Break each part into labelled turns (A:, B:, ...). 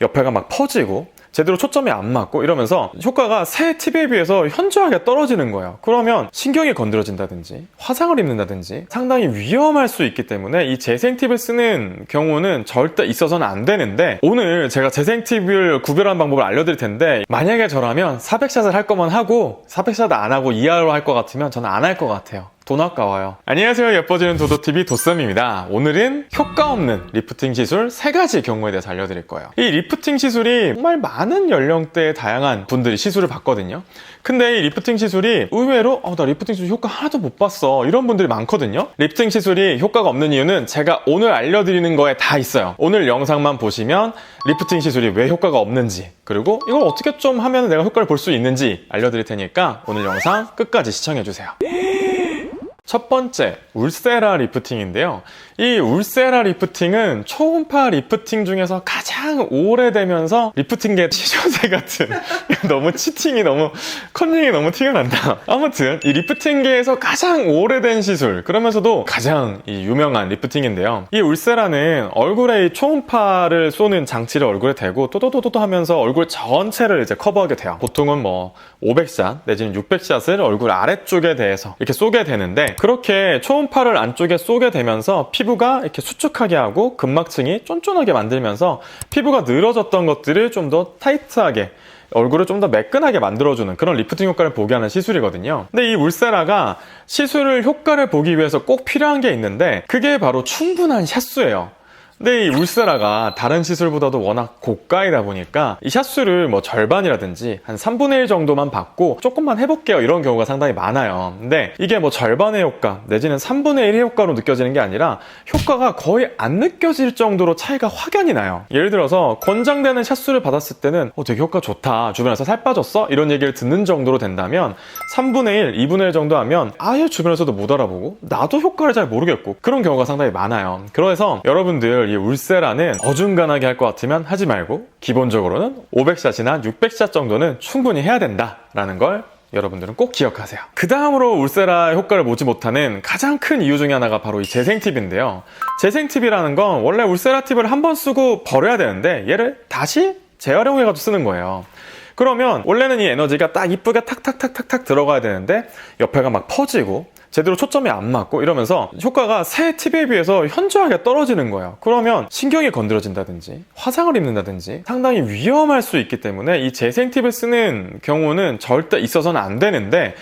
A: 옆에가 막 퍼지고 제대로 초점이 안 맞고 이러면서 효과가 새 팁에 비해서 현저하게 떨어지는 거예요. 그러면 신경이 건드려진다든지 화상을 입는다든지 상당히 위험할 수 있기 때문에 이 재생 팁을 쓰는 경우는 절대 있어서는 안 되는데, 오늘 제가 재생 팁을 구별하는 방법을 알려드릴 텐데, 만약에 저라면 400샷을 할 거면 하고 400샷 안 하고 이하로 할 것 같으면 저는 안 할 것 같아요. 돈 아까워요. 안녕하세요, 예뻐지는 도도TV 도쌤입니다. 오늘은 효과 없는 리프팅 시술 3가지 경우에 대해서 알려드릴 거예요. 이 리프팅 시술이 정말 많은 연령대의 다양한 분들이 시술을 받거든요. 근데 이 리프팅 시술이 의외로 나 리프팅 시술 효과 하나도 못 봤어, 이런 분들이 많거든요. 리프팅 시술이 효과가 없는 이유는 제가 오늘 알려드리는 거에 다 있어요. 오늘 영상만 보시면 리프팅 시술이 왜 효과가 없는지, 그리고 이걸 어떻게 좀 하면 내가 효과를 볼 수 있는지 알려드릴 테니까 오늘 영상 끝까지 시청해주세요. 첫 번째, 울세라 리프팅인데요. 이 울세라 리프팅은 초음파 리프팅 중에서 가장 오래되면서 리프팅계 시조새 같은 너무 치팅이 너무 컨닝이 너무 티가 난다. 아무튼 이 리프팅계에서 가장 오래된 시술, 그러면서도 가장 유명한 리프팅인데요. 이 울세라는 얼굴에 이 초음파를 쏘는 장치를 얼굴에 대고 또또또또 하면서 얼굴 전체를 이제 커버하게 돼요. 보통은 뭐 500샷 내지는 600샷을 얼굴 아래쪽에 대해서 이렇게 쏘게 되는데, 그렇게 초음파를 안쪽에 쏘게 되면서 피부가 이렇게 수축하게 하고 근막층이 쫀쫀하게 만들면서 피부가 늘어졌던 것들을 좀 더 타이트하게, 얼굴을 좀 더 매끈하게 만들어주는 그런 리프팅 효과를 보게 하는 시술이거든요. 근데 이 울세라가 시술 효과를 보기 위해서 꼭 필요한 게 있는데, 그게 바로 충분한 샷수예요. 근데 이 울세라가 다른 시술보다도 워낙 고가이다 보니까 이 샷수를 뭐 절반이라든지 한 3분의 1 정도만 받고 조금만 해볼게요, 이런 경우가 상당히 많아요. 근데 이게 뭐 절반의 효과 내지는 3분의 1의 효과로 느껴지는 게 아니라 효과가 거의 안 느껴질 정도로 차이가 확연히 나요. 예를 들어서 권장되는 샷수를 받았을 때는 되게 효과 좋다, 주변에서 살 빠졌어? 이런 얘기를 듣는 정도로 된다면 3분의 1, 2분의 1 정도 하면 아예 주변에서도 못 알아보고 나도 효과를 잘 모르겠고, 그런 경우가 상당히 많아요. 그래서 여러분들 이 울세라는 어중간하게 할 것 같으면 하지 말고 기본적으로는 500샷이나 600샷 정도는 충분히 해야 된다라는 걸 여러분들은 꼭 기억하세요. 그 다음으로 울세라 효과를 보지 못하는 가장 큰 이유 중에 하나가 바로 이 재생 팁인데요. 재생 팁이라는 건 원래 울세라 팁을 한 번 쓰고 버려야 되는데 얘를 다시 재활용해가지고 쓰는 거예요. 그러면 원래는 이 에너지가 딱 이쁘게 탁탁탁탁탁 들어가야 되는데 옆에가 막 퍼지고 제대로 초점이 안 맞고 이러면서 효과가 새 팁에 비해서 현저하게 떨어지는 거예요. 그러면 신경이 건드려진다든지 화상을 입는다든지 상당히 위험할 수 있기 때문에 이 재생 팁을 쓰는 경우는 절대 있어서는 안 되는데,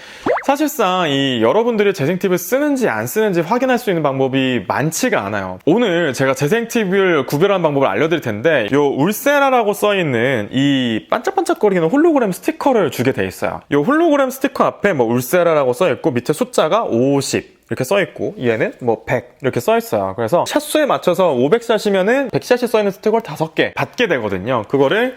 A: 사실상 이 여러분들이 재생 팁을 쓰는지 안 쓰는지 확인할 수 있는 방법이 많지가 않아요. 오늘 제가 재생 팁을 구별하는 방법을 알려드릴 텐데, 요 울세라라고 써있는 이 반짝반짝거리는 홀로그램 스티커를 주게 돼 있어요. 요 홀로그램 스티커 앞에 뭐 울세라라고 써있고 밑에 숫자가 50 이렇게 써있고 얘는 뭐 100 이렇게 써있어요. 그래서 샷수에 맞춰서 500샷이면은 100샷이 써있는 스티커를 5개 받게 되거든요. 그거를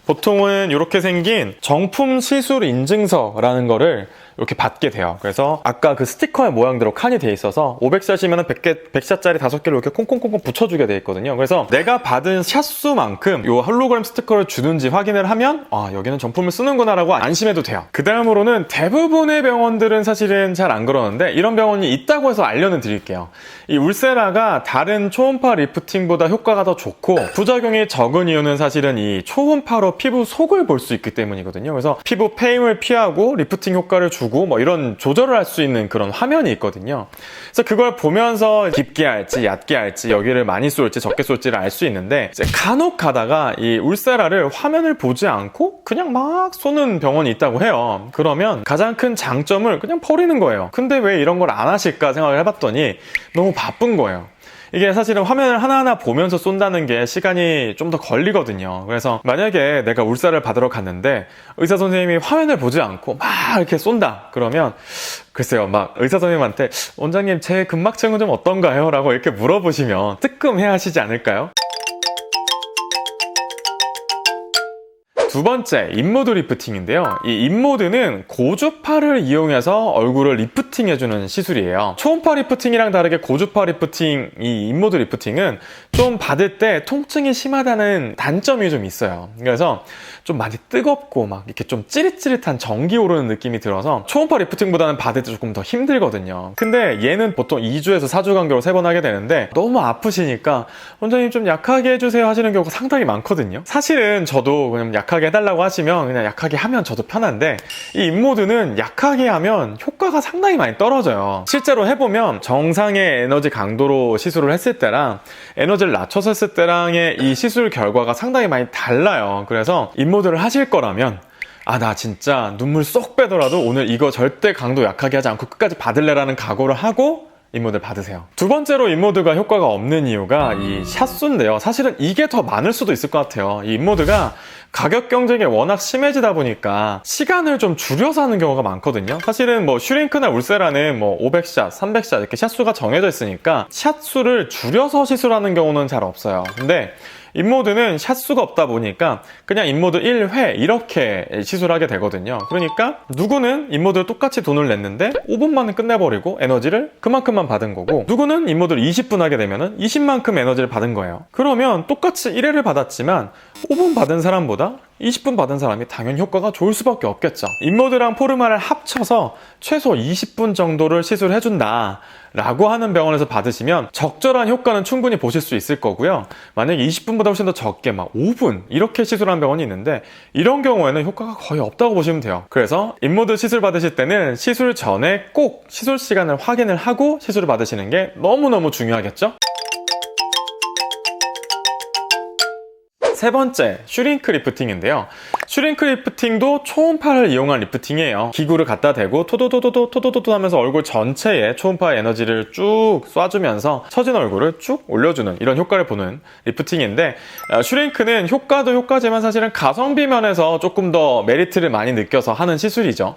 A: 보통은 이렇게 생긴 정품 시술 인증서라는 거를 이렇게 받게 돼요. 그래서 아까 그 스티커의 모양대로 칸이 돼 있어서 500샷이면 100샷짜리 5개를 이렇게 콩콩콩콩 붙여주게 돼 있거든요. 그래서 내가 받은 샷수만큼 이 홀로그램 스티커를 주는지 확인을 하면 여기는 정품을 쓰는구나 라고 안심해도 돼요. 그 다음으로는 대부분의 병원들은 사실은 잘 안 그러는데 이런 병원이 있다고 해서 알려는 드릴게요. 이 울세라가 다른 초음파 리프팅보다 효과가 더 좋고 부작용이 적은 이유는 사실은 이 초음파로 피부 속을 볼 수 있기 때문이거든요. 그래서 피부 페임을 피하고 리프팅 효과를 주고 뭐 이런 조절을 할 수 있는 그런 화면이 있거든요. 그래서 그걸 보면서 깊게 할지 얕게 할지 여기를 많이 쏠지 적게 쏠지를 알 수 있는데, 이제 간혹 가다가 이 울세라를 화면을 보지 않고 그냥 막 쏘는 병원이 있다고 해요. 그러면 가장 큰 장점을 그냥 버리는 거예요. 근데 왜 이런 걸 안 하실까 생각을 해봤더니 너무 바쁜 거예요. 이게 사실은 화면을 하나하나 보면서 쏜다는 게 시간이 좀 더 걸리거든요. 그래서 만약에 내가 울세라를 받으러 갔는데 의사 선생님이 화면을 보지 않고 막 이렇게 쏜다 그러면 글쎄요, 막 의사 선생님한테 원장님 제 근막층은 좀 어떤가요? 라고 이렇게 물어보시면 뜨끔해 하시지 않을까요? 두 번째, 인모드 리프팅인데요. 이 인모드는 고주파를 이용해서 얼굴을 리프팅해주는 시술이에요. 초음파 리프팅이랑 다르게 고주파 리프팅, 이 인모드 리프팅은 좀 받을 때 통증이 심하다는 단점이 좀 있어요. 그래서 좀 많이 뜨겁고 막 이렇게 좀 찌릿찌릿한 전기 오르는 느낌이 들어서 초음파 리프팅보다는 받을 때 조금 더 힘들거든요. 근데 얘는 보통 2주에서 4주 간격으로 3번 하게 되는데 너무 아프시니까 원장님 좀 약하게 해주세요 하시는 경우가 상당히 많거든요. 사실은 저도 그냥 약하게 해달라고 하시면 그냥 약하게 하면 저도 편한데 이 인모드는 약하게 하면 효과가 상당히 많이 떨어져요. 실제로 해보면 정상의 에너지 강도로 시술을 했을 때랑 에너지를 낮춰서 했을 때랑의 이 시술 결과가 상당히 많이 달라요. 그래서 인모드를 하실 거라면 나 진짜 눈물 쏙 빼더라도 오늘 이거 절대 강도 약하게 하지 않고 끝까지 받을래라는 각오를 하고 인모드를 받으세요. 두 번째로 인모드가 효과가 없는 이유가 이 샷수인데요. 사실은 이게 더 많을 수도 있을 것 같아요. 이 인모드가 가격 경쟁이 워낙 심해지다 보니까 시간을 좀 줄여서 하는 경우가 많거든요. 사실은 뭐 슈링크나 울세라는 뭐 500샷, 300샷 이렇게 샷수가 정해져 있으니까 샷수를 줄여서 시술하는 경우는 잘 없어요. 근데 인모드는 샷수가 없다 보니까 그냥 인모드 1회 이렇게 시술하게 되거든요. 그러니까 누구는 인모드를 똑같이 돈을 냈는데 5분만에 끝내버리고 에너지를 그만큼만 받은 거고, 누구는 인모드를 20분 하게 되면 20만큼 에너지를 받은 거예요. 그러면 똑같이 1회를 받았지만 5분 받은 사람보다 20분 받은 사람이 당연히 효과가 좋을 수밖에 없겠죠. 인모드랑 포르마를 합쳐서 최소 20분 정도를 시술해준다 라고 하는 병원에서 받으시면 적절한 효과는 충분히 보실 수 있을 거고요. 만약에 20분보다 훨씬 더 적게 막 5분 이렇게 시술하는 병원이 있는데 이런 경우에는 효과가 거의 없다고 보시면 돼요. 그래서 인모드 시술 받으실 때는 시술 전에 꼭 시술 시간을 확인을 하고 시술을 받으시는 게 너무너무 중요하겠죠? 세 번째, 슈링크 리프팅인데요. 슈링크 리프팅도 초음파를 이용한 리프팅이에요. 기구를 갖다 대고 토도도도도 하면서 얼굴 전체에 초음파 에너지를 쭉 쏴주면서 처진 얼굴을 쭉 올려주는 이런 효과를 보는 리프팅인데, 슈링크는 효과도 효과지만 사실은 가성비 면에서 조금 더 메리트를 많이 느껴서 하는 시술이죠.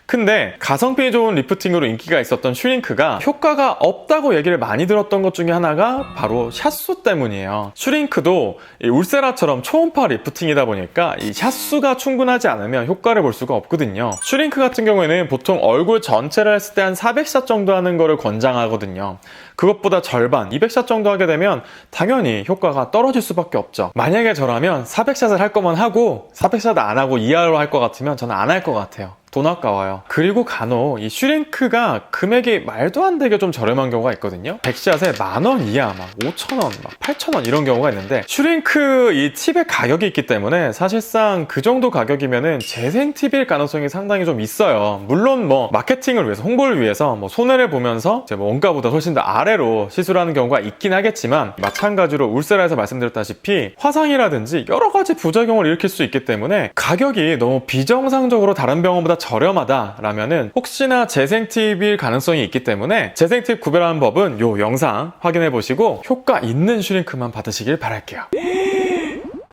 A: 근데 가성비 좋은 리프팅으로 인기가 있었던 슈링크가 효과가 없다고 얘기를 많이 들었던 것 중에 하나가 바로 샷수 때문이에요. 슈링크도 이 울세라처럼 초음파 리프팅이다 보니까 이 샷수가 충분하지 않으면 효과를 볼 수가 없거든요. 슈링크 같은 경우에는 보통 얼굴 전체를 했을 때 한 400샷 정도 하는 거를 권장하거든요. 그것보다 절반, 200샷 정도 하게 되면 당연히 효과가 떨어질 수밖에 없죠. 만약에 저라면 400샷을 할 거만 하고 400샷 안 하고 이하로 할 것 같으면 저는 안 할 것 같아요. 돈 아까워요. 그리고 간혹 이 슈링크가 금액이 말도 안 되게 좀 저렴한 경우가 있거든요. 100샷에 10,000원 이하, 막 5,000원, 막 8,000원 이런 경우가 있는데, 슈링크 이 팁의 가격이 있기 때문에 사실상 그 정도 가격이면은 재생 팁일 가능성이 상당히 좀 있어요. 물론 뭐 마케팅을 위해서, 홍보를 위해서 뭐 손해를 보면서 이제 뭐 원가보다 훨씬 더 아래로 시술하는 경우가 있긴 하겠지만, 마찬가지로 울세라에서 말씀드렸다시피 화상이라든지 여러 가지 부작용을 일으킬 수 있기 때문에 가격이 너무 비정상적으로 다른 병원보다 저렴하다라면은 혹시나 재생 팁일 가능성이 있기 때문에 재생 팁 구별하는 법은 요 영상 확인해 보시고 효과 있는 슈링크만 받으시길 바랄게요.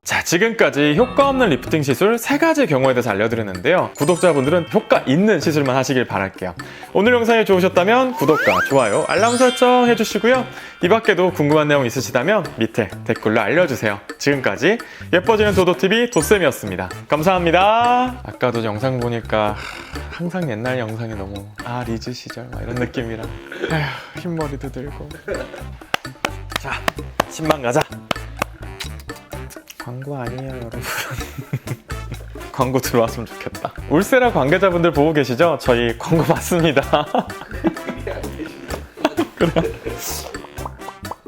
A: 자, 지금까지 효과 없는 리프팅 시술 3가지 경우에 대해서 알려드렸는데요. 구독자분들은 효과 있는 시술만 하시길 바랄게요. 오늘 영상이 좋으셨다면 구독과 좋아요, 알람 설정 해주시고요. 이 밖에도 궁금한 내용 있으시다면 밑에 댓글로 알려주세요. 지금까지 예뻐지는 도도TV 도쌤이었습니다. 감사합니다. 아까도 영상 보니까 항상 옛날 영상이 너무 리즈 시절 막 이런 느낌이라 흰머리도 들고. 자, 10만 가자. 광고 아니에요, 여러분. 광고 들어왔으면 좋겠다. 울세라 관계자분들 보고 계시죠? 저희 광고 맞습니다. 그래.